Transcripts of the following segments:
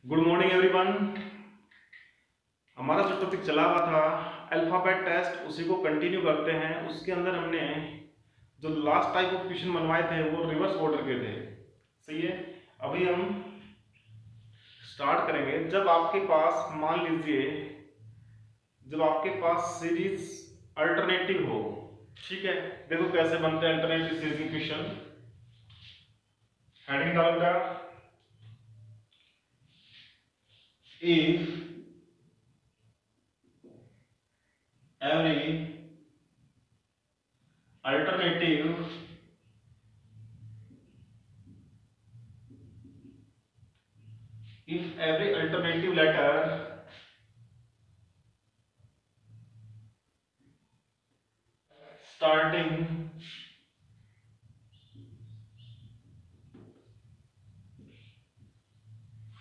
Good morning everyone. हमारा जो topic चला हुआ था अल्फाबेट टेस्ट, उसी को कंटिन्यू करते हैं। उसके अंदर हमने जो लास्ट टाइप ऑफ क्वेश्चन बनवाए थे वो रिवर्स ऑर्डर के थे। सही है। अभी हम स्टार्ट करेंगे। जब आपके पास मान लीजिए, जब आपके पास सीरीज अल्टरनेटिव हो, ठीक है। देखो कैसे बनते हैं अल्टरनेटिव सीरीज के क्वेश्चन। हेडिंग डालूंगा, if every alternative if every alternative letter starting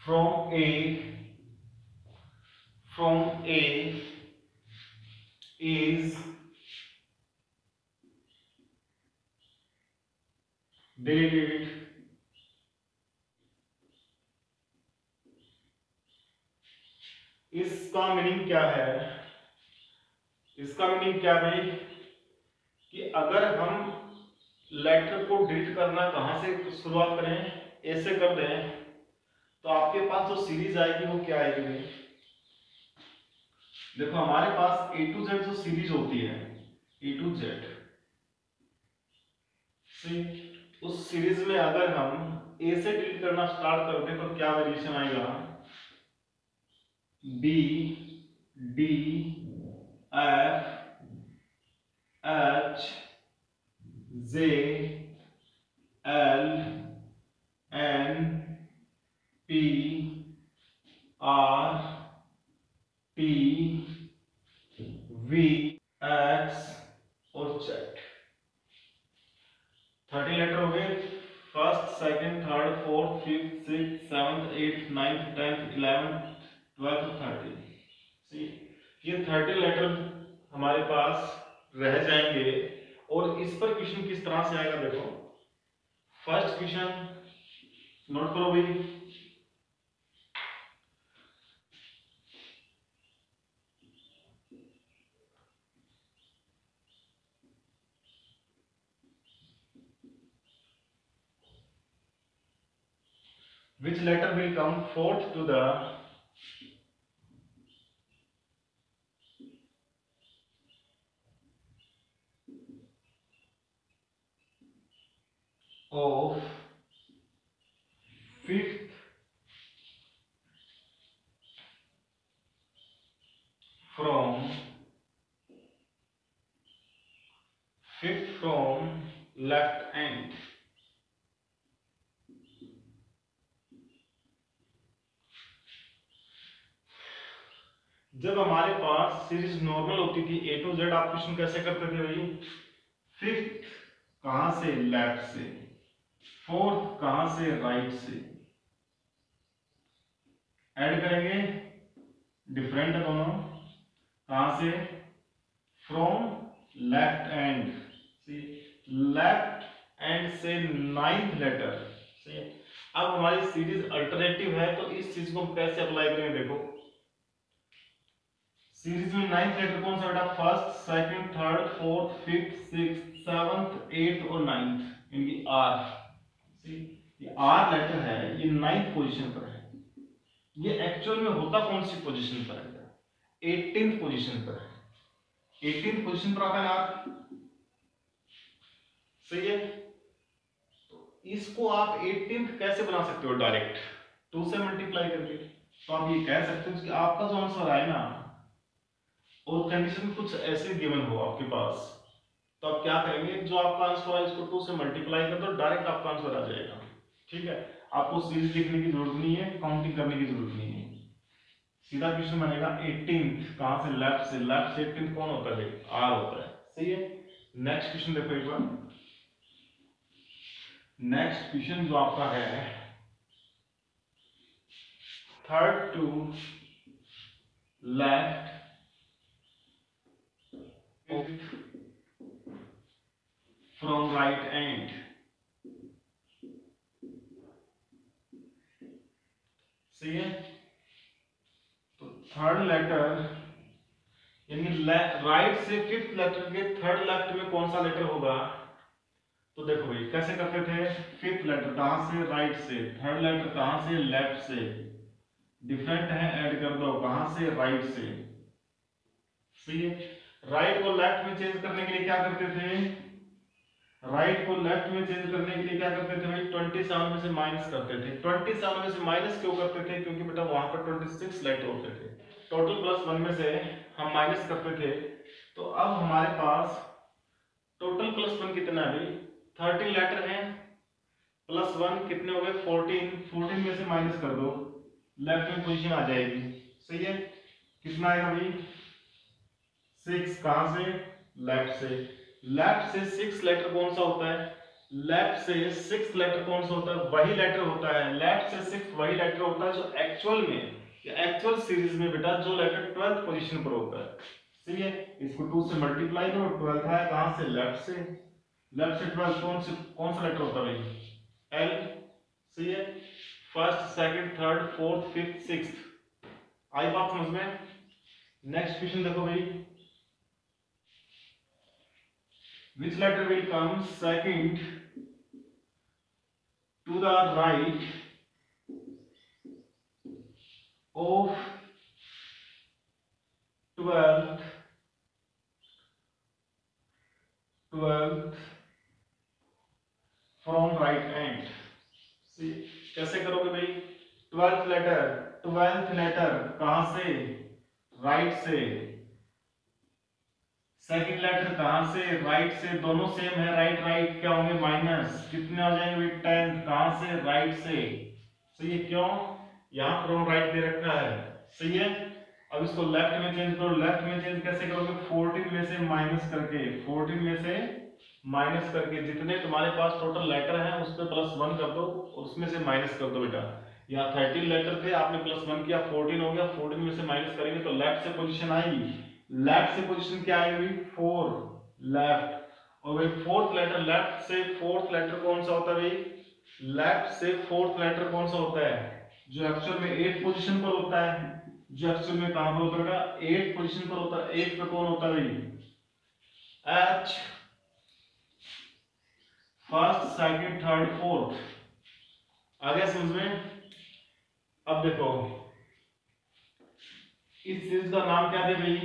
from A is deleted, इसका मीनिंग क्या है? इसका मीनिंग क्या है कि अगर हम लेटर को डिलीट करना कहां से शुरुआत करें, ए से कर दें, तो आपके पास जो सीरीज आएगी वो क्या आएगी? देखो हमारे पास ए टू जेड जो सीरीज होती है, ए टू जेड, उस सीरीज में अगर हम ए से डिलीट करना स्टार्ट कर दें तो क्या वेरिएशन आएगा? B, D, F, H, J, L, N, P, R, T, V, X और जेड। 30 लेटर हो गए। First, second, third, fourth, fifth, six, seventh, eighth, ninth, tenth, 11th, 12th, 13। ये 30 लेटर हमारे पास रह जाएंगे। और इस पर क्वेश्चन किस तरह से आएगा देखो। फर्स्ट क्वेश्चन नोट करो भाई। Which letter will come fourth to the of fifth from left end? जब हमारे पास सीरीज नॉर्मल होती थी ए टू जेड, आप क्वेश्चन कैसे करते थे भाई? फिफ्थ कहां से? लेफ्ट से। फोर्थ कहां से? राइट से। ऐड करेंगे, डिफरेंट है दोनों। कहां से? From left and. Left and से नाइन्थ लेटर से। अब हमारी सीरीज अल्टरनेटिव है तो इस चीज को हम कैसे अप्लाई करेंगे देखो। सीरीज में नाइन्थ लेटर कौन सा बेटा? First, second, third, fourth, fifth, sixth, seventh, eighth और नाइन्थ, इनकी आर। ये आर लेटर है, ये नाइन्थ पोजीशन पर है। ये एक्चुअल में होता कौन सी पोजीशन पर है? 18th पोजीशन पर है। 18th पोजीशन पर आता है आर। सही है। तो इसको आप 18th कैसे बना सकते हो? डायरेक्ट 2 से मल्टीप्लाई करके। तो आप ये कह सकते हो कि आपका जो आंसर आए ना, और कंडीशन कुछ ऐसे गिवन हो आपके पास, तो आप क्या करेंगे? जो आपका आंसर है इसको 2 से मल्टीप्लाई कर दो, डायरेक्ट आपका आंसर आ जाएगा। ठीक है। आपको सीरीज लिखने की जरूरत नहीं है, काउंटिंग करने की जरूरत नहीं है। सीधा क्वेश्चन बनेगा 18th कहां से? लेफ्ट से। लेफ्ट से 18th कौन होता है? आर होता है। सही है। नेक्स्ट क्वेश्चन देखो एक बार। नेक्स्ट क्वेश्चन जो आपका है, third to left from right end. सही है। थर्ड लेटर यानी राइट से फिफ्थ लेटर के थर्ड लेफ्ट में कौन सा लेटर होगा। तो देखो भाई कैसे करते थे, फिफ्थ लेटर कहां से, राइट से, थर्ड लेटर कहां से, लेफ्ट से, डिफरेंट है ऐड कर दो कहां से, राइट से। सही है। राइट को लेफ्ट में चेंज करने के लिए क्या करते थे, राइट को लेफ्ट में चेंज करने के लिए क्या करते थे भाई, 27 में से माइनस करते थे। 27 में से माइनस क्यों करते थे, क्योंकि बेटा वहां पर 26 लेटर होते थे, टोटल +1 में से हम माइनस करते थे। तो अब हमारे पास टोटल +1 कितना है भाई, 13 लेटर हैं, +1 कितने हो गए 14, 14 में से माइनस कर दो, लेफ्ट में पोजीशन आ जाएगी। सही है। कितना आएगा भाई 6, कहां से, लेफ्ट से। लेफ्ट से 6 लेटर कौन सा होता है, लेफ्ट से 6 लेटर कौन सा होता है, वही लेटर होता है, लेफ्ट से 6 वही लेटर होता है जो एक्चुअल में या एक्चुअल सीरीज में बेटा जो लेटर 12th पोजीशन पर होता है। सही है। इसको 2 से मल्टीप्लाई करो, 12 है कहां से, लेफ्ट से, लेफ्ट से 12 कौन सा लेटर होता है भाई, एल। सही है। First, second, third, fourth, fifth, sixth. आई बात समझ में। नेक्स्ट क्वेश्चन देखो भाई, which letter will come second to the right of 12th from right hand। See, कैसे करोगे भाई, 12th लेटर कहां से, राइट से, सेकंड लेटर कहां से, राइट से, दोनों सेम है, राइट राइट क्या होंगे माइनस, कितने हो जाएंगे 10 कहां से, राइट से। सही है। क्यों, यहां फ्रॉम राइट दे रखा है। सही है। अब इसको लेफ्ट में चेंज करो, लेफ्ट में चेंज कैसे करोगे, 14 में से माइनस करके, 14 में से माइनस करके जितने तुम्हारे पास टोटल लेटर हैं उस पे +1 कर दो, उसमें से माइनस कर दो बेटा। यहाँ 13 लेटर थे, आपने +1 किया, 14 हो गया, 14 में से माइनस करेंगे तो लेफ्ट से पोजीशन आएगी, लेफ्ट से पोजीशन क्या आएगी, 4 लेफ्ट। और भाई फोर्थ लेटर, लेफ्ट से फोर्थ लेटर कौन सा होता है भाई, लेफ्ट से फोर्थ लेटर कौन सा होता है, जो एक्चुअल में 8 पोजीशन पर होता है, जो एक्चुअल में कहां पर होता है, 8 पोजीशन पर होता है। 8 पे कौन होता है भाई, H. First, second, third, fourth. आ गया समझ में। अब देखो इस सीरीज का नाम क्या दे भाई,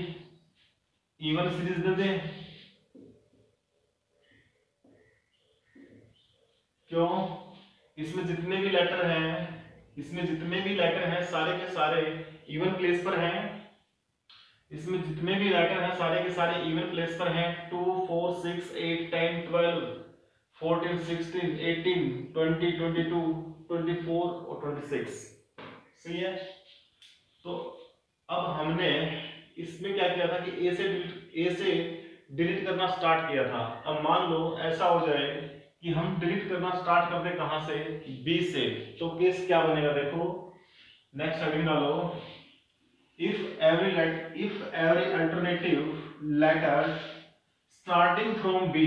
इवन सीरीज दे दे। क्यों, इसमें जितने भी लेटर हैं, इसमें जितने भी लेटर हैं सारे के सारे इवन प्लेस पर हैं, इसमें जितने भी लेटर हैं सारे के सारे इवन प्लेस पर हैं। 2, 4, 6, 8, 10, 12, 14, 16, 18, 20, 22, 24 और 26। सही है। तो अब हमने इसमें क्या किया था कि ए से डिलीट करना स्टार्ट किया था। अब मान लो ऐसा हो जाए कि हम डिलीट करना स्टार्ट कर दें कहां से, बी से, तो केस क्या बनेगा देखो। नेक्स्ट हेडिंग डालो, if every alternative letter starting from B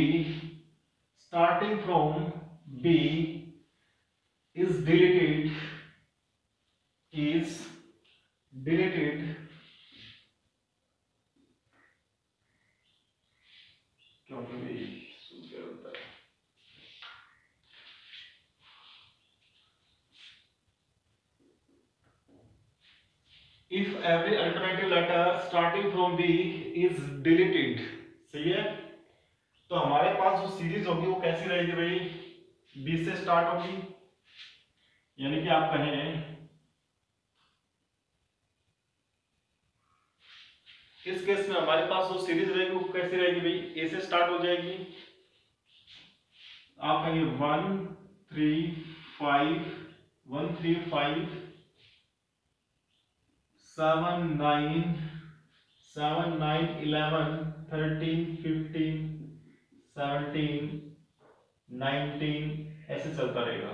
is deleted क्योंकि भाई क्या होता है, if every alternative letter starting from B is deleted। सही है। तो हमारे पास जो सीरीज होगी वो कैसी रहेगी भाई, बी से स्टार्ट होगी, यानी कि आप कहें इस केस में हमारे पास जो सीरीज रहेगी वो कैसी रहेगी भाई, ए से स्टार्ट हो जाएगी। आप कहेंगे 1 3 5 1 3 5 7 9 7 9 11 13 15 17 19 ऐसे चलता रहेगा।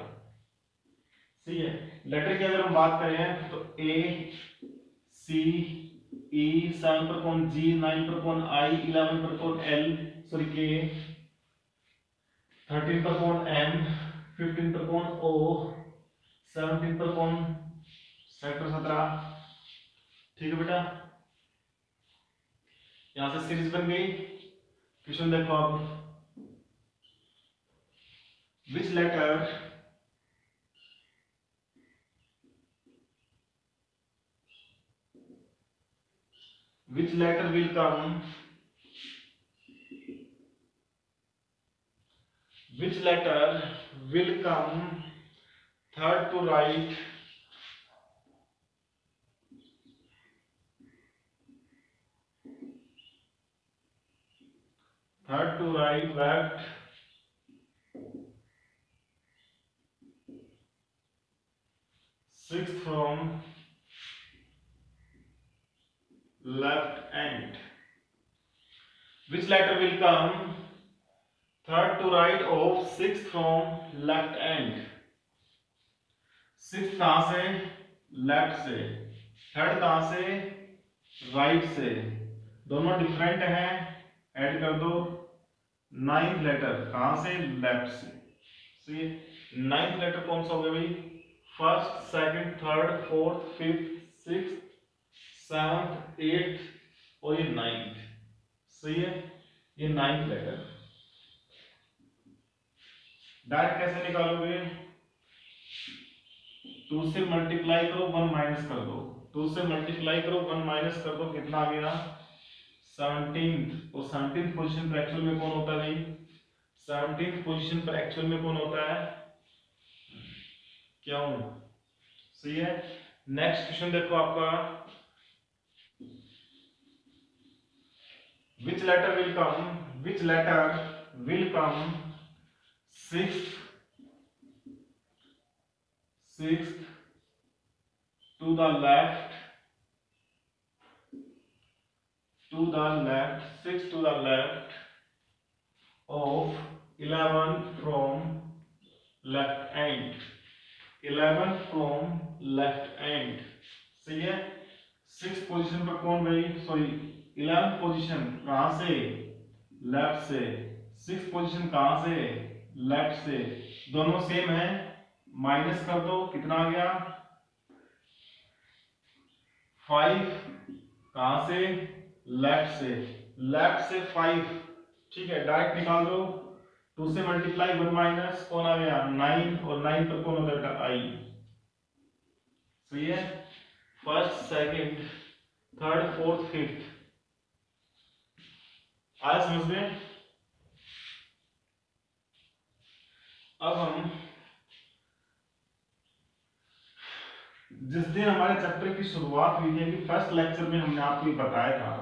सही है। लेटर की अगर हम बात करें तो ए सी ई, 7 पर कौन जी, 9 पर कौन आई, 11 पर कौन एल सॉरी के, 13 पर कौन एम, 15 पर कौन ओ, 17 पर कौन सेक्टर 17। ठीक है बेटा, यहां से सीरीज बन गई। क्वेश्चन देखो अब, विच letter which letter will come which letter will come third to right left, sixth from left end. Which letter will come third to right of sixth from left end? Six कहां से? Left से। Third कहां से? Right से। दोनों different हैं, add कर दो। नाइन्थ लेटर कहां से? लेफ्ट से। सी नाइन्थ लेटर कौन सा हो गया भाई? First, second, third, fourth, fifth, sixth, seventh, eighth और ये नाइन्थ। सही है, ये नाइन्थ लेटर। डायरेक्ट कैसे निकालोगे? 2 से मल्टीप्लाई करो, 1 माइनस कर दो। 2 से मल्टीप्लाई करो, 1 माइनस कर दो, कितना आ गया? 17th। और 17th पोजीशन पर एक्चुअल में कौन होता है भाई? 17th पोजीशन पर एक्चुअल में कौन होता है? क्या हूं? सही है। नेक्स्ट क्वेश्चन देखो आपका, which letter will come sixth to the left, sixth to the left of 11 from left end, 11 from left end। सही है। 6th पोजीशन पर कौन भाई? सॉरी, 11th पोजीशन कहां से? लेफ्ट से। 6th पोजीशन कहां से? लेफ्ट से। दोनों सेम है, माइनस कर दो, कितना आ गया? 5। कहां से? लेफ्ट से। लेफ्ट से 5। ठीक है, डायरेक्ट निकाल दो। 2 से मल्टीप्लाई, 1 माइनस, कौन आ गया? 9। और 9 पर कौन होता है? आई। सही है। First, second, third, fourth, fifth. आया समझ में? अब हम जिस दिन हमारे चैप्टर की शुरुआत हुई थी, फर्स्ट लेक्चर में हमने आपको बताया था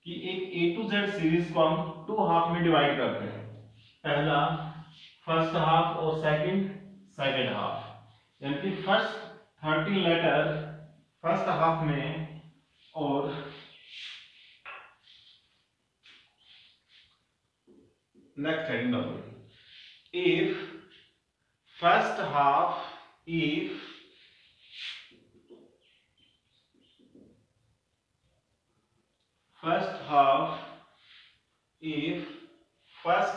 कि एक A to Z सीरीज को हम 2 हाफ में डिवाइड करते हैं। पहला फर्स्ट हाफ और सेकंड हाफ, यानी कि फर्स्ट 13 लेटर फर्स्ट हाफ में और नेक्स्ट हेडिंग डालो। If first half if first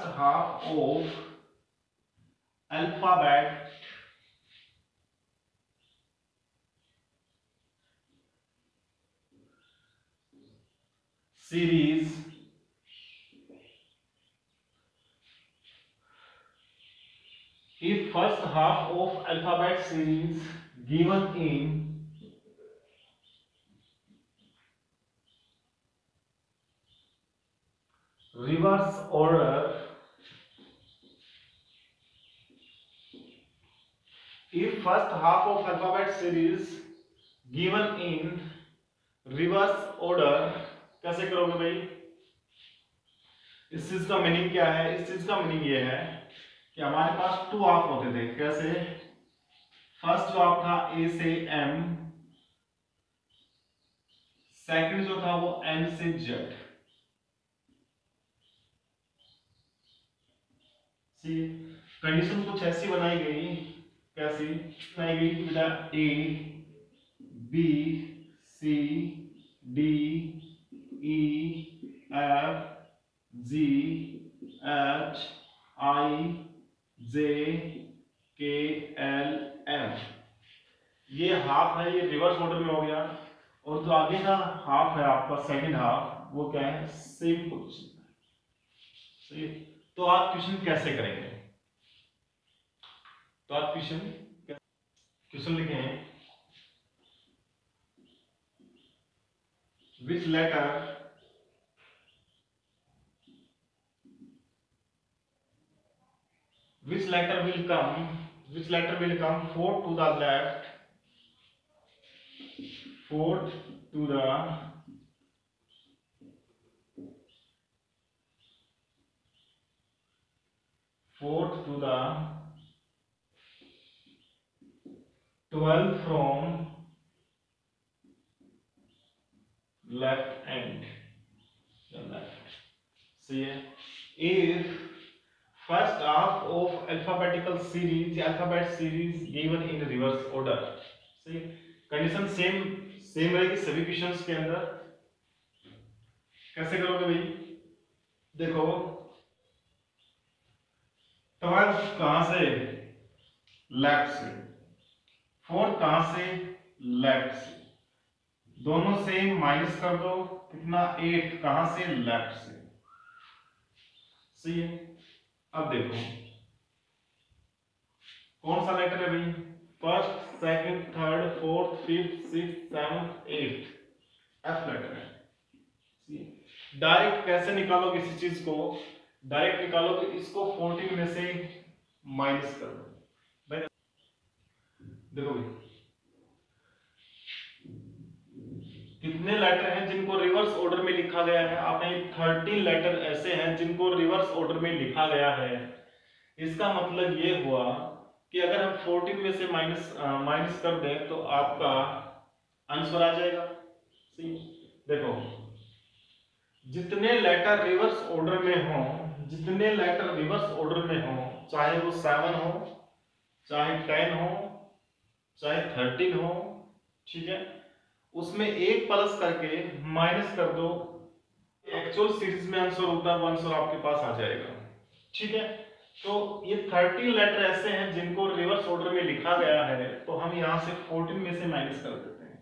half of alphabet series given in reverse order, if first half of alphabet series given in reverse order, कैसे करोगे भाई? इस चीज का मीनिंग क्या है? इस चीज का मीनिंग ये है कि हमारे पास 2 हाफ होते थे। कैसे? फर्स्ट जो हाफ था A से M, सेकंड जो था वो N से Z। कंडीशन कुछ ऐसी बनाई गई, कैसी बनाई गई? बेटा A B C D E F G H I J K L M, ये हाफ है, ये रिवर्स ऑर्डर में हो गया। और जो आगे का हाफ है आपका सेकंड हाफ वो क्या है, सेम पोजीशन है। सही। तो आप क्वेश्चन कैसे करेंगे, तो आप क्वेश्चन लिखे हैं विच letter which letter will come fourth to the left, fourth to the fourth to the 12 from left end, the left. See, if first half of alphabetical series, the alphabet series given in reverse order. See, condition same रहेगी सभी questions के अंदर। कैसे करोगे भाई, देखो 12 कहां से, लेफ्ट से, 4 कहां से, लेफ्ट से, दोनों सेम माइनस कर दो, कितना 8 कहां से, लेफ्ट से। सही है। अब देखो कौन सा लेटर है भाई, first second third fourth fifth sixth seventh eighth, F letter है। डायरेक्ट कैसे निकालोगे किसी चीज को, डायरेक्ट निकालोगे, इसको 14 में से माइनस कर दो। भाई देखो भाई कितने लेटर हैं जिनको रिवर्स ऑर्डर में लिखा गया है, आपने 13 लेटर ऐसे हैं जिनको रिवर्स ऑर्डर में लिखा गया है। इसका मतलब ये हुआ कि अगर हम 14 में से माइनस कर दें तो आपका आंसर आ जाएगा। सी देखो जितने लेटर रिवर्स ऑर्डर में हो, जितने लेटर रिवर्स ऑर्डर में हो, चाहे वो 7 हो, चाहे 10 हो, चाहे 13 हो, ठीक है, उसमें एक प्लस करके माइनस कर दो, एक्चुअल सीरीज में आंसर होता है वो आंसर आपके पास आ जाएगा। ठीक है, तो ये 13 लेटर ऐसे हैं जिनको रिवर्स ऑर्डर में लिखा गया है, तो हम यहां से 14 में से माइनस कर देते हैं।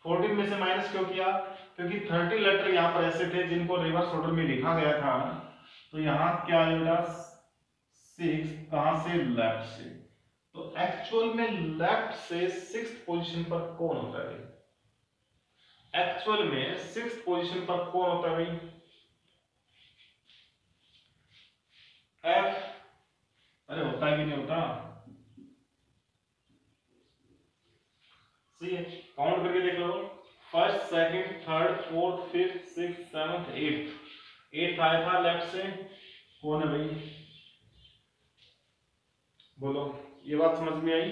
14 में से माइनस क्यों किया, क्योंकि 30 लेटर यहां पर ऐसे थे जिनको रिवर्स ऑर्डर में लिखा गया था, तो यहां क्या आएगा 6 कहां से, लेफ्ट से। तो एक्चुअल में लेफ्ट से 6th पोजीशन पर कौन होता है, एक्चुअल में 6th पोजीशन पर कौन होता है भाई, एफ। अरे होता है कि नहीं होता, सही है, काउंट करके देख लो, first second third fourth fifth sixth seventh eighth, eighth आया था लेफ्ट से, कौन है भाई, बोलो, ये बात समझ में आई।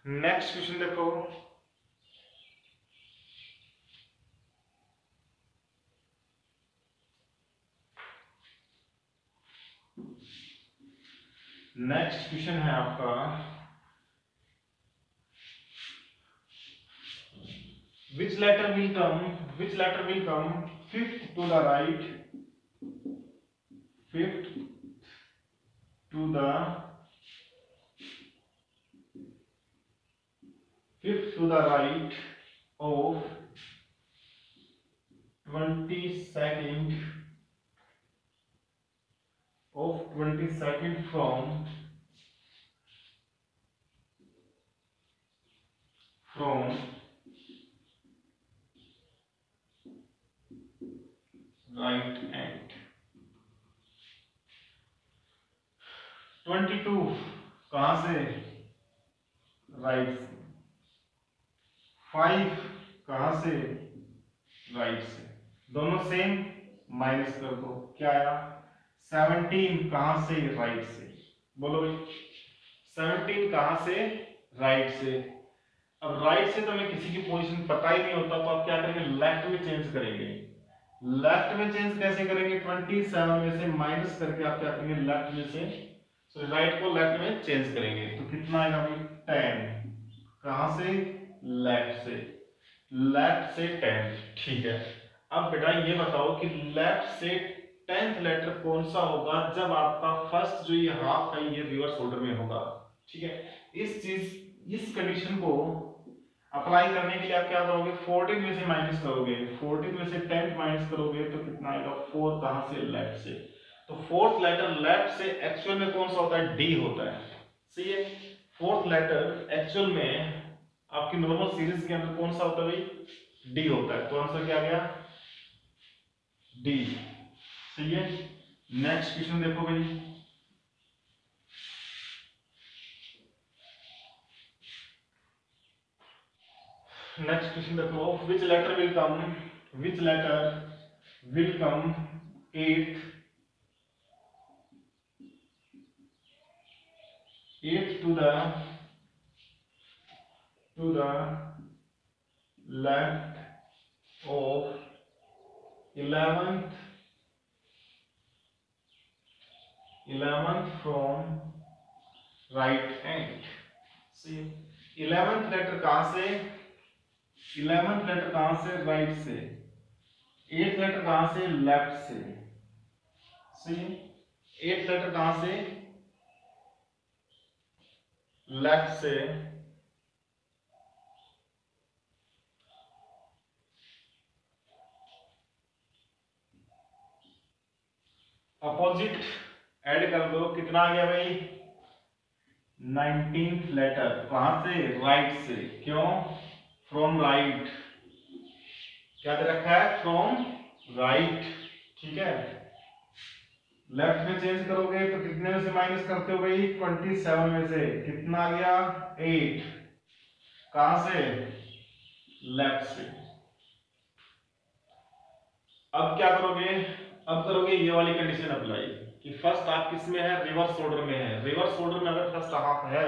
नेक्स्ट क्वेश्चन देखो, नेक्स्ट क्वेश्चन है आपका which letter will come fifth to the right, fifth to the right of 22nd from right end। 22 कहां से, राइट से, 5 कहां से, राइट से, दोनों सेम माइनस कर दो, क्या आया 17 कहां से, राइट से। बोलो भाई 17 कहां से, राइट से। अब राइट से तो हमें किसी की पोजीशन पता ही नहीं होता, तो आप क्या करेंगे, लेफ्ट में चेंज करेंगे। लेफ्ट में चेंज कैसे करेंगे, 27 में से माइनस करके आप क्या करेंगे, लेफ्ट में से राइट को लेफ्ट में चेंज करेंगे, तो कितना आएगा भाई 10 कहां से, लेफ्ट से, लेफ्ट से 10। ठीक है, अब बेटा ये बताओ कि लेफ्ट से 10th लेटर कौन सा होगा जब आपका फर्स्ट जो ये हाफ है ये रिवर्स ऑर्डर में होगा। ठीक है, इस कंडीशन को अप्लाई करने के लिए आप क्या करोगे, 14 में से माइनस करोगे, 14 में से 10 माइनस करोगे तो कितना आएगा, 4 कहां से, लेफ्ट से। तो फोर्थ लेटर लेफ्ट से एक्चुअल में कौन सा होता है, डी होता है। सही है, फोर्थ लेटर एक्चुअल में आपकी नॉर्मल सीरीज के अंदर कौन सा होता है भाई, डी होता है। तो आंसर क्या आ गया, डी। सही है, नेक्स्ट क्वेश्चन देखो भाई। नेक्स्ट क्वेश्चन देखो, which letter will come, which letter will come eighth to the left of 11th from right hand। see 11th letter कहां से, 11th लेटर कहां से, राइट से। 8th लेटर कहां से, लेफ्ट से। सी 8th लेटर कहां से, लेफ्ट से। अपोजिट ऐड कर दो, कितना आ गया भाई, 19th लेटर कहां से, राइट से। क्यों, फ्रॉम राइट, क्या दे रखा है, फ्रॉम राइट। ठीक है, लेफ्ट में चेंज करोगे तो कितने में से माइनस करते हो भाई, 27 में से। कितना आ गया, 8। कहां से, लेफ्ट से। अब क्या करोगे, अब करोगे ये वाली कंडीशन अप्लाई कि फर्स्ट हाफ किस में है, रिवर्स ऑर्डर में है। रिवर्स ऑर्डर में अगर फर्स्ट हाफ है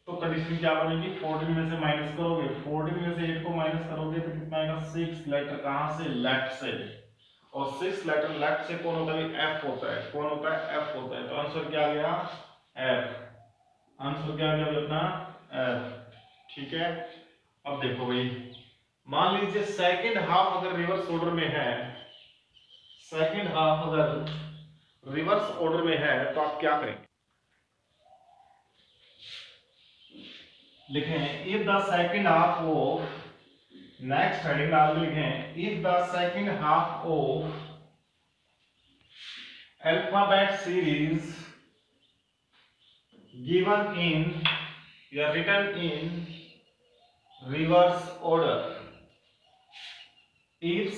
तो कंडीशन क्या बनेगी, 14 में से माइनस करोगे, 14 में से 8 को माइनस करोगे तो कितना आएगा, 6 लेटर कहां से, लेफ्ट से। और 6 लेटर लेफ्ट से कौन होता है, एफ होता है। कौन होता है, एफ होता है। तो आंसर क्या आ गया, एफ। आंसर क्या आ गया अपना, एफ। ठीक है, अब देखो भाई, मान लीजिए सेकंड हाफ अगर रिवर्स ऑर्डर में है, सेकंड हाफ अगर रिवर्स ऑर्डर में है तो आप क्या करेंगे, लिखें if the second half of, next heading डाल लिखें if the second half of alphabet series given in या written in reverse order, if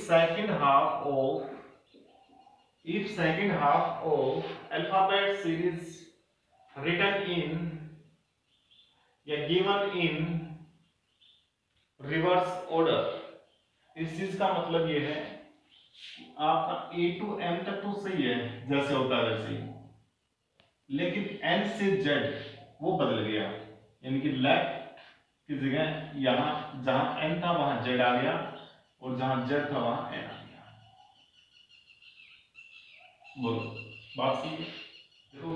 second half of alphabet series written in या given in reverse order। इस चीज का मतलब ये है आपका A to M तक तो सही है जैसे होता है वैसे ही, लेकिन N से Z वो बदल गया, यानी कि लेफ्ट की जगह यहां जहां N था वहां Z आ गया और जहां Z था वहां N आ गया। बोलो बात सही है, देखो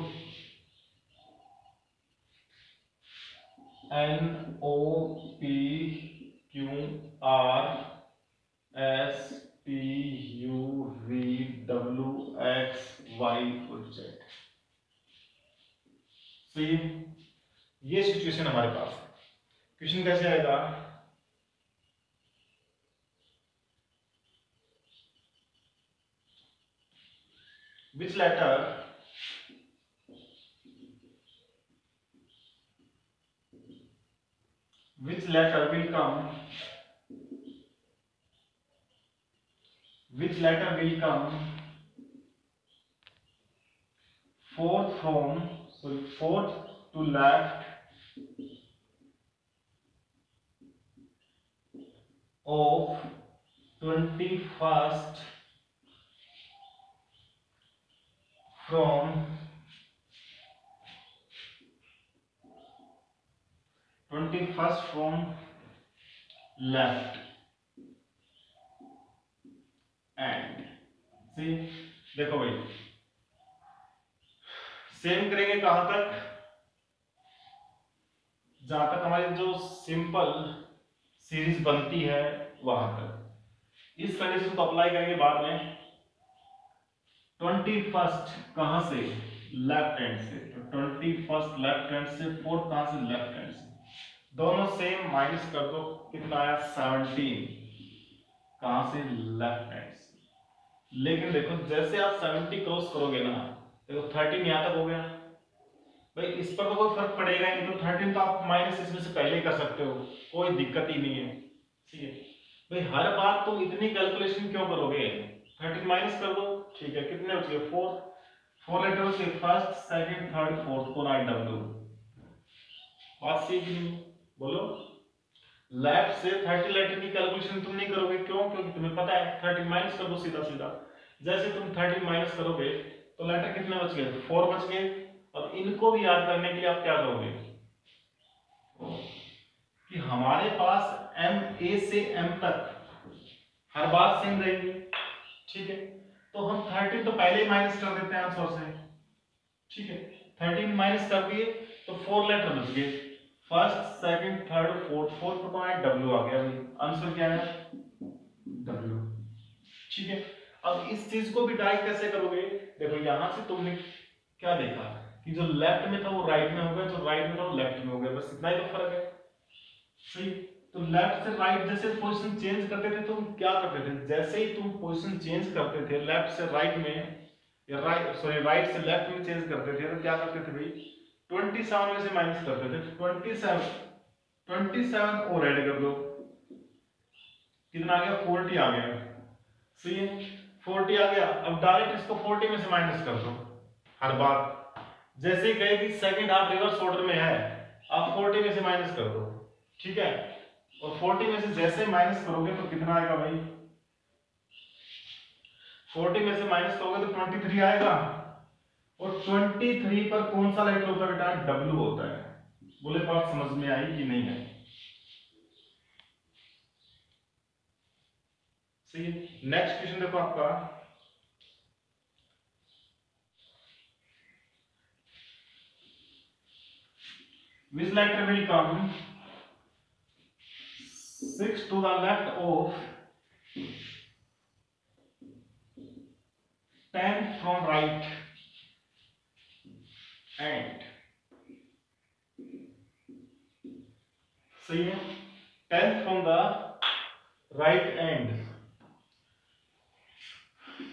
NOPQRSTUVWXY सही, ये सिचुएशन हमारे पास है। क्वेश्चन कैसे आएगा, which letter will come, which letter will come fourth to left of 21st from 21st from left and see, देखो भाई सेम करेंगे कहां तक, जहां तक हमारी जो सिंपल सीरीज बनती है वहां तक। इस कंडीशन को अप्लाई करेंगे बाद में। 21st कहां से, लेफ्ट हैंड से, तो 21st लेफ्ट हैंड से, 4th कहां से, लेफ्ट हैंड से। दोनों सेम, माइनस कर दो, कितना आया 17, कहां से, लेफ्ट हैंड से। लेकिन देखो जैसे आप 70 क्रॉस करोगे ना, देखो 13 यहां तक हो गया भाई, इस पर तो कोई फर्क पड़ेगा ही नहीं, तो 13 तो आप माइनस इसमें से पहले ही कर सकते हो, कोई दिक्कत ही नहीं है। ठीक है भाई, हर बार तुम इतनी कैलकुलेशन क्यों करोगे, 13 माइनस कर दो, ठीक है, कितने बच गए, 4, 4 लेटर बच गए, फर्स्ट सेकंड थर्ड फोर्थ, पूरा डब्ल्यू। बात सही कि नहीं, बोलो। लेफ्ट से 30 लेटर की कैलकुलेशन तुम नहीं करोगे, क्यों, क्योंकि तुम्हें पता है 30 माइनस कर दो सीधा सीधा। जैसे तुम 30 माइनस करोगे तो लेटर कितने बच गए, 4 बच गए। अब इनको भी याद करने के लिए आप क्या करोगे, कि हमारे पास एम ए से एम तक हर बात सेम रहेगी, ठीक है, तो हम 13 तो पहले ही माइनस कर देते हैं आंसर से, ठीक है, 13 माइनस कर दिए तो 4 लेटर बच गए, first second third fourth, fourth को है डब्ल्यू आ गया, आंसर क्या है, डब्ल्यू। ठीक है, अब इस चीज को भी डाइव कैसे करोगे, देखो यहां से तुमने क्या देखा कि जो लेफ्ट में था वो राइट में हो गया, जो राइट में था वो लेफ्ट में हो गया, बस इतना ही तो फर्क है, सही। तो लेफ्ट से राइट जैसे पोजीशन चेंज करते थे, तुम क्या करते थे, जैसे ही तुम पोजीशन चेंज करते थे लेफ्ट से राइट में, या राइट सॉरी राइट से लेफ्ट में चेंज करते थे, तो क्या करते थे भाई, 27 में से माइनस करते थे, 27 और ऐड कर दो, कितना आ गया, 40 आ गया, सही है, 40 आ गया। अब डायरेक्ट इसको 40 में से माइनस कर दो, हर बार जैसे ही कहेगी सेकंड हाफ रिवर्स ऑर्डर में है, आप 40 में से माइनस कर दो, ठीक है, और 40 में से जैसे माइनस करोगे तो कितना आएगा भाई, 40 में से माइनस करोगे तो 23 आएगा, और 23 पर कौन सा लेटर होता है बेटा, डब्ल्यू होता है। बोले बात समझ में आई कि नहीं आई, सही है। नेक्स्ट क्वेश्चन देखो आपका, which letter will come 6 to the left of 10 from right and, सही है, 10 from the right end,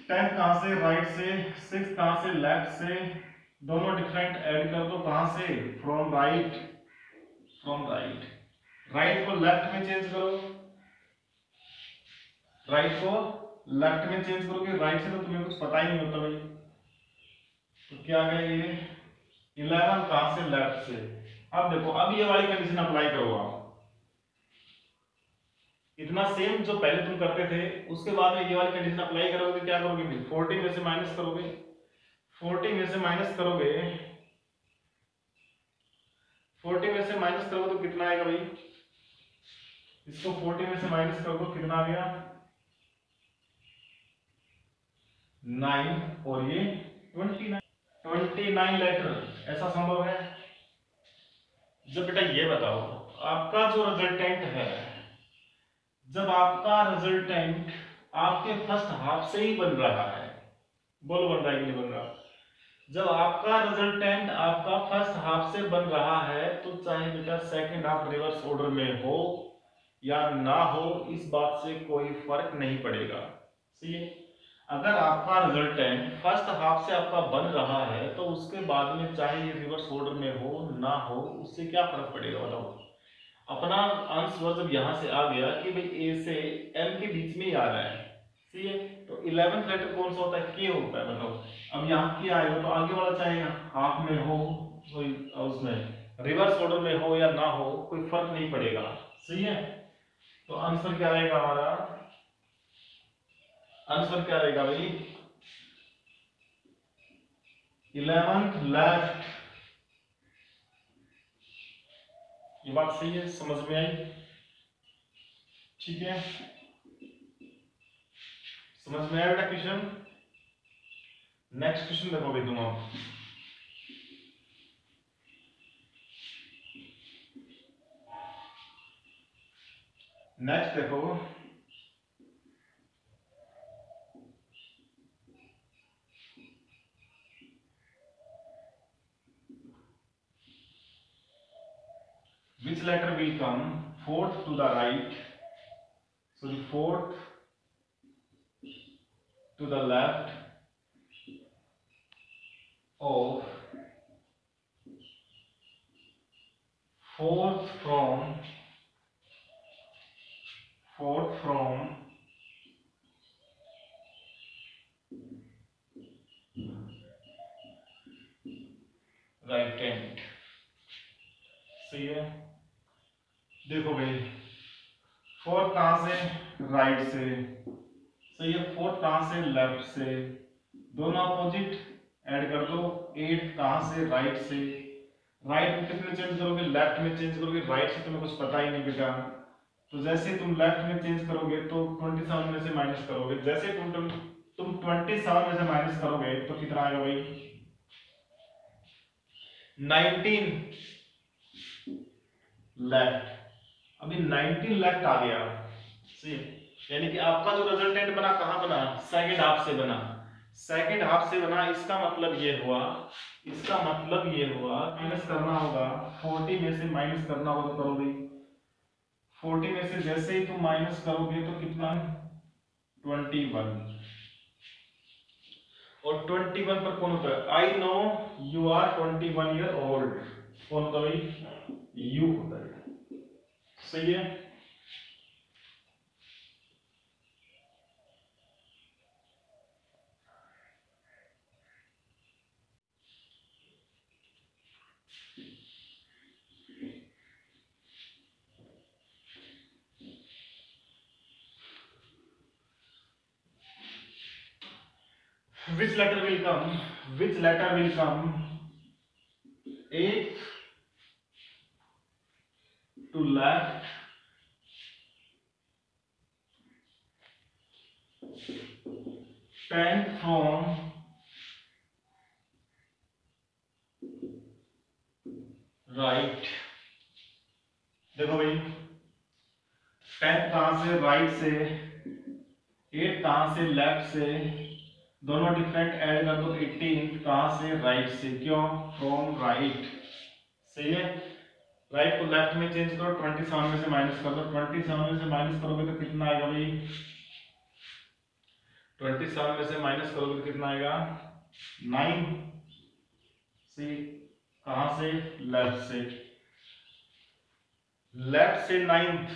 10 कहां से, राइट से, 6 कहां से, लेफ्ट से, दोनों डिफरेंट ऐड कर दो, कहां से, from right, from right, right को लेफ्ट में चेंज करो, राइट को लेफ्ट में चेंज करोगे, राइट से तो तुम्हें कुछ पता ही नहीं होता भाई, तो क्या आ गया ये 11 कहां से, लेफ्ट से। अब देखो, अब ये वाली कंडीशन अप्लाई करो आप, इतना सेम जो पहले तुम करते थे, उसके बाद में ये वाली कंडीशन अप्लाई करोगे, क्या करोगे, 40 में से माइनस करोगे, 40 में से माइनस करोगे, 40 में से माइनस करोगे तो कितना आएगा भाई, इसको 40 में से माइनस कर दो, कितना आ गया 9, और ये 29 लेटर, ऐसा संभव है। जब बेटा ये बताओ, आपका जो रिजल्टेंट है, जब आपका रिजल्टेंट आपके फर्स्ट हाफ से ही बन रहा है, बोलो बन रहा है कि नहीं बन रहा, जब आपका रिजल्टेंट आपका फर्स्ट हाफ से बन रहा है, तो चाहे बेटा सेकंड हाफ रिवर्स ऑर्डर में हो या ना हो, इस बात से कोई फर्क नहीं पड़ेगा, सही है। अगर आपका रिजल्टेंट फर्स्ट हाफ से आपका बन रहा है, तो उसके बाद में चाहे ये रिवर्स ऑर्डर में हो ना हो, उससे क्या फर्क पड़ेगा, बताओ। अपना आंसर जब यहां से आ गया कि भाई ए से एम के बीच में ही आ रहा है, सही है, तो 11th लेटर कौन सा होता है, के होता है, बताओ। अब यहाँ के आएगा तो आगे वाला चाहे हाफ में हो, कोई उसमें रिवर्स ऑर्डर में हो या ना हो, कोई फर्क नहीं पड़ेगा, सही है। तो आंसर क्या रहेगा हमारा, आंसर क्या रहेगा भाई, 11th लेफ्ट। ये बात सही है, समझ में आई, ठीक है, समझ में आया बेटा क्वेश्चन। नेक्स्ट क्वेश्चन देखो भाई तुम, अब नेक्स्ट देखो, which letter will come fourth to the right, so the fourth to the left of fourth from right hand. सही है, देखो भाई फोर्थ कहां से, राइट से। सही है, फोर्थ कहां से, लेफ्ट से। दोनों अपोजिट ऐड कर दो। एट कहां से, राइट से। राइट में कितने चेंज करोगे, लेफ्ट में चेंज करोगे, राइट से तुम्हें कुछ पता ही नहीं बेटा। तो जैसे तुम लेफ्ट में चेंज करोगे तो 27 में से माइनस करोगे, जैसे तुम 27 में से माइनस करोगे तो कितना आएगा भाई, 19 लेफ्ट। अभी 19 लेफ्ट आ गया। सी यानी कि आपका जो रिजल्टेंट बना कहां बना, सेकंड हाफ से बना। सेकंड हाफ से बना, इसका मतलब ये हुआ माइनस करना होगा 40 में से माइनस करना होगा। तो करो भाई, 40 में से जैसे ही तुम माइनस करोगे तो कितना, 21। और 21 पर कौन होता है, I know you are 21 year old. कौन होता है भाई, यू होता है। सही है, which letter will come eighth to left, 10th from right। देखो भाई 10th कहां से, राइट से। 8 कहां से, लेफ्ट से। दोनों डिफरेंट ऐड कर दो। 18 कहां से, राइट से। क्यों, फ्रॉम राइट। सही है, राइट को लेफ्ट में चेंज करो, 27 में से माइनस कर दो। 27 में से माइनस करोगे तो कितना आएगा भाई, 27 में से माइनस करोगे तो कितना आएगा, 9। सी कहां से, लेफ्ट से। लेफ्ट से 9th,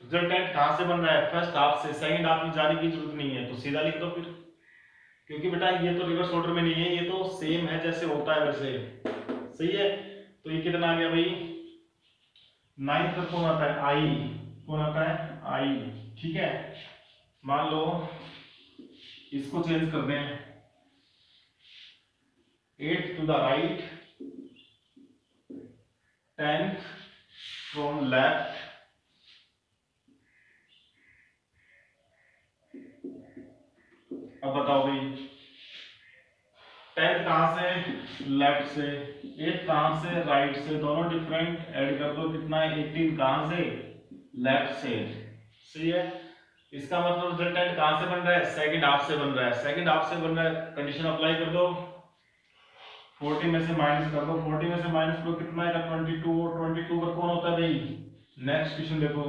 रिजल्टेंट कहां से बन रहा है, फर्स्ट हाफ से। सेकंड हाफ में जाने की जरूरत नहीं है, तो सीधा लिख दो फिर, क्योंकि बेटा ये तो रिवर्स ऑर्डर में नहीं है, ये तो सेम है जैसे होता है वैसे। सही है, तो ये कितना आ गया भाई, 9th पर कौन आता है, आई। कौन आता है, आई। ठीक है, मान लो इसको चेंज कर दें, 8 to the right, 10th from left. अब बताओ भाई 10th कहां से, लेफ्ट से। 8 कहां से, राइट से। दोनों डिफरेंट ऐड कर दो, कितना है, 18 कहां से, लेफ्ट से। सही है, इसका मतलब रिजल्टेंट कहां से बन रहा है, सेकंड हाफ से बन रहा है। सेकंड हाफ से बन रहा है, कंडीशन अप्लाई कर दो, 40 में से माइनस कर दो। 40 में से माइनस करो, कितना आएगा, 22। और 22 पर कौन होता है भाई, नेक्स्ट क्वेश्चन देखो।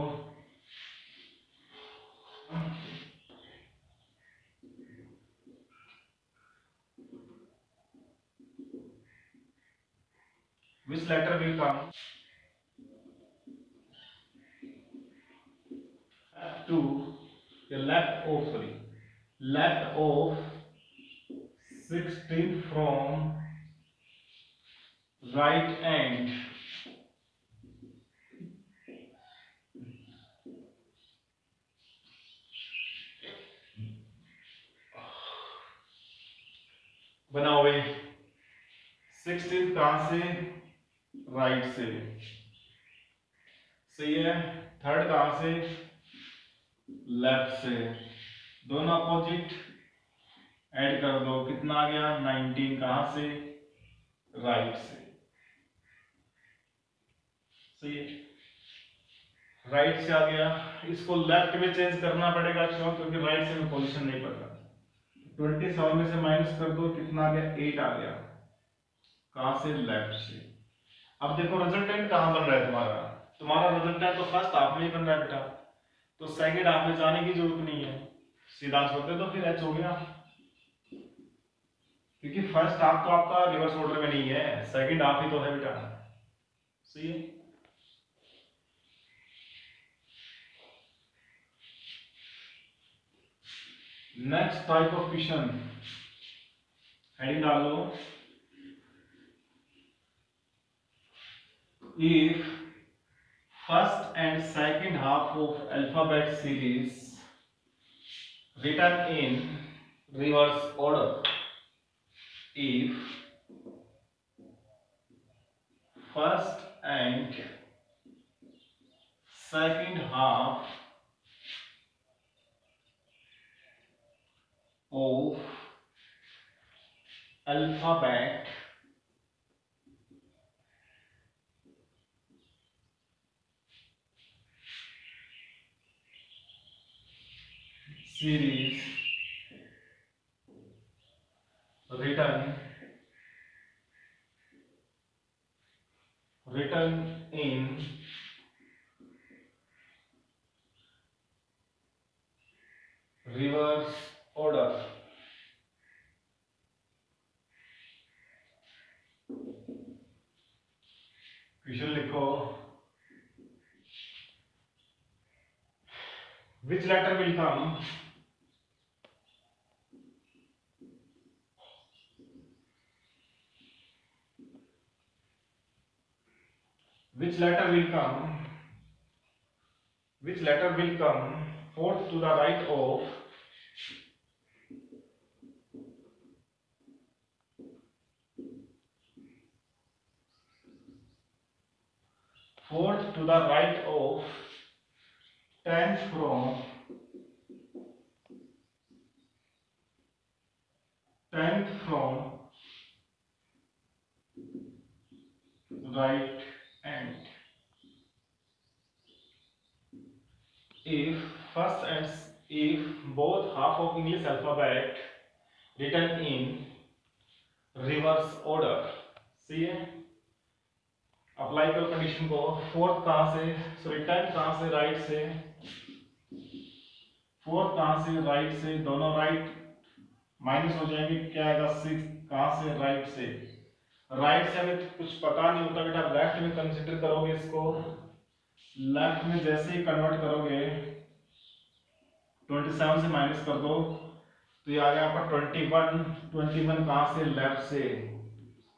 Which letter will come to the left of 16 from right end। बनाओ भाई, 16 कहां से, राइट से। सही है, थर्ड कहां से, लेफ्ट से। दोनों अपोजिट ऐड कर दो, कितना आ गया, 19 कहां से, राइट से। सही है, राइट से आ गया, इसको लेफ्ट में चेंज करना पड़ेगा। क्यों, क्योंकि राइट से में पोजीशन नहीं पता। 27 में से माइनस कर दो, कितना आ गया, 8 आ गया। कहां से, लेफ्ट से। अब देखो रिजल्टेंट कहां बन रहा है तुम्हारा, तुम्हारा रिजल्ट है तो फर्स्ट हाफ में ही करना है बेटा, तो सेकंड हाफ में जाने की जरूरत नहीं है, सीधा आंसर दे दो फिर एच हो गया, क्योंकि फर्स्ट हाफ तो आपका रिवर्स ऑर्डर में नहीं है, सेकंड हाफ ही तो है बेटा। सही है। Next type of question, heading डाल लो, if first and second half of alphabet series written in reverse order, if first and second half of alphabet series written in reverse order, question लिखो, which letter will come which letter will come fourth to the right of fourth to the right of 10th from right end, if first and if both half of English alphabet written in reverse order, सी है, apply करो condition को, fourth कहां से, sorry 10 कहां से, right से, fourth कहां से, राइट से, दोनों राइट माइनस हो जाएंगे, क्या आएगा 6 कहां से, राइट से, राइट से हमें कुछ पता नहीं होता बेटा, लेफ्ट में कंसीडर करोगे इसको, लेफ्ट में जैसे ही कन्वर्ट करोगे 27 से माइनस कर दो तो ये आ गया आपका 21 कहां से, लेफ्ट से,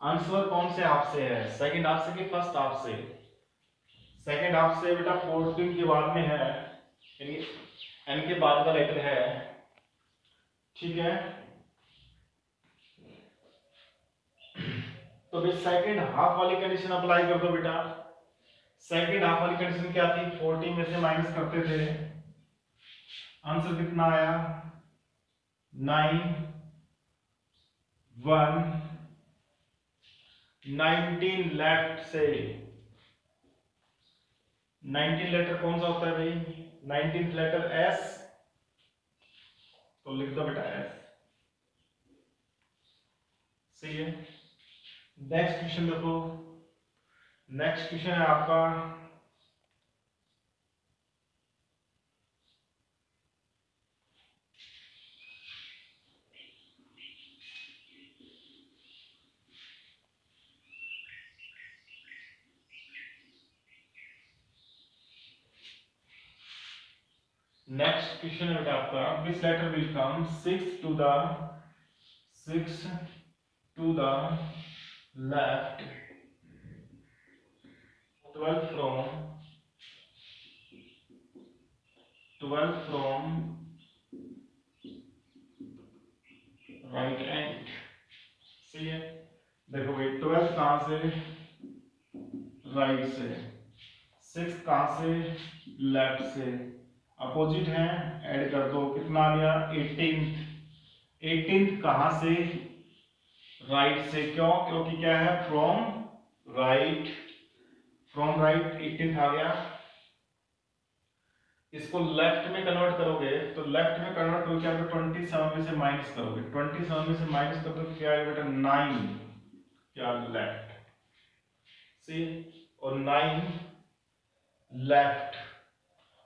आंसर कौन से हाफ से है, सेकंड हाफ से कि फर्स्ट हाफ से, सेकंड हाफ से बेटा, 14 के बाद में है, यानी एन के बाद का लेटर है, ठीक है। तो भाई सेकंड हाफ वाली कंडीशन अप्लाई कर दो बेटा, सेकंड हाफ वाली कंडीशन क्या थी, 14 में से माइनस करते थे, आंसर कितना आया 9 1 19 लेफ्ट से, 19 लेटर कौन सा होता है भाई, 19th लेटर एस, तो लिख दो बेटा एस, सही है। नेक्स्ट क्वेश्चन देखो, नेक्स्ट क्वेश्चन है आपका नेक्स्ट क्वेश्चन है बेटा आपका, which letter will come 6 to the left, 12 from right end, सही है। देखो भाई 12 कहां से, राइट से, 6 कहां से, लेफ्ट से, अपोजिट है, ऐड कर दो, कितना आ गया 18th कहां से, राइट से, क्यों, क्योंकि क्या है फ्रॉम राइट 18th आ गया, इसको लेफ्ट में कन्वर्ट करोगे तो लेफ्ट में कन्वर्ट करोगे क्या, 27 में से माइनस करोगे, 27 में से माइनस करोगे तो क्या आएगा बेटा 9, क्या लेफ्ट, सी, और 9 लेफ्ट।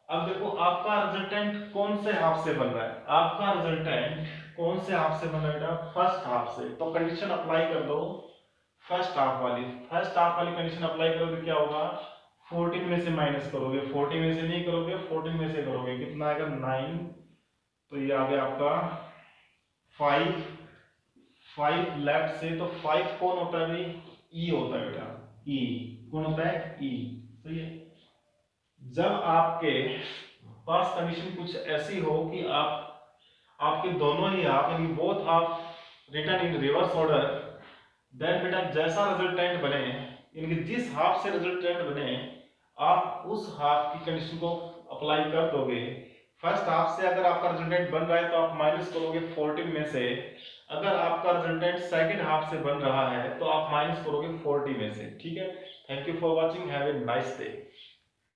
अब देखो आपका रिजल्टेंट कौन से हाफ से बन रहा है, आपका रिजल्टेंट कौन से हाफ से बन रहा है बेटा, फर्स्ट हाफ से। तो कंडीशन अप्लाई कर दो फर्स्ट हाफ वाली कंडीशन अप्लाई करोगे क्या होगा, 14 में से माइनस करोगे, 40 में से नहीं करोगे, 14 में से करोगे, कितना आएगा 9। तो ये आ गया आपका 5 लेफ्ट से। तो 5 कौन होता है भाई, ई होता है बेटा, ई कौन होता है, ई। सही है। जब आपके पास कंडीशन कुछ ऐसी हो कि आपके दोनों ही हाफ यानी बोथ हाफ रिटर्न इन रिवर्स ऑर्डर, देन बेटा जैसा रिजल्टेंट बने यानी जिस हाफ से रिजल्टेंट बने आप उस हाफ की कंडीशन को अप्लाई कर दोगे। फर्स्ट हाफ से अगर आपका रिजल्टेंट बन रहा है तो आप माइनस करोगे 14 में से, अगर आपका रिजल्टेंट सेकंड हाफ से बन रहा है तो आप माइनस करोगे 40 में से। ठीक है। Thank you for watching, have a nice day.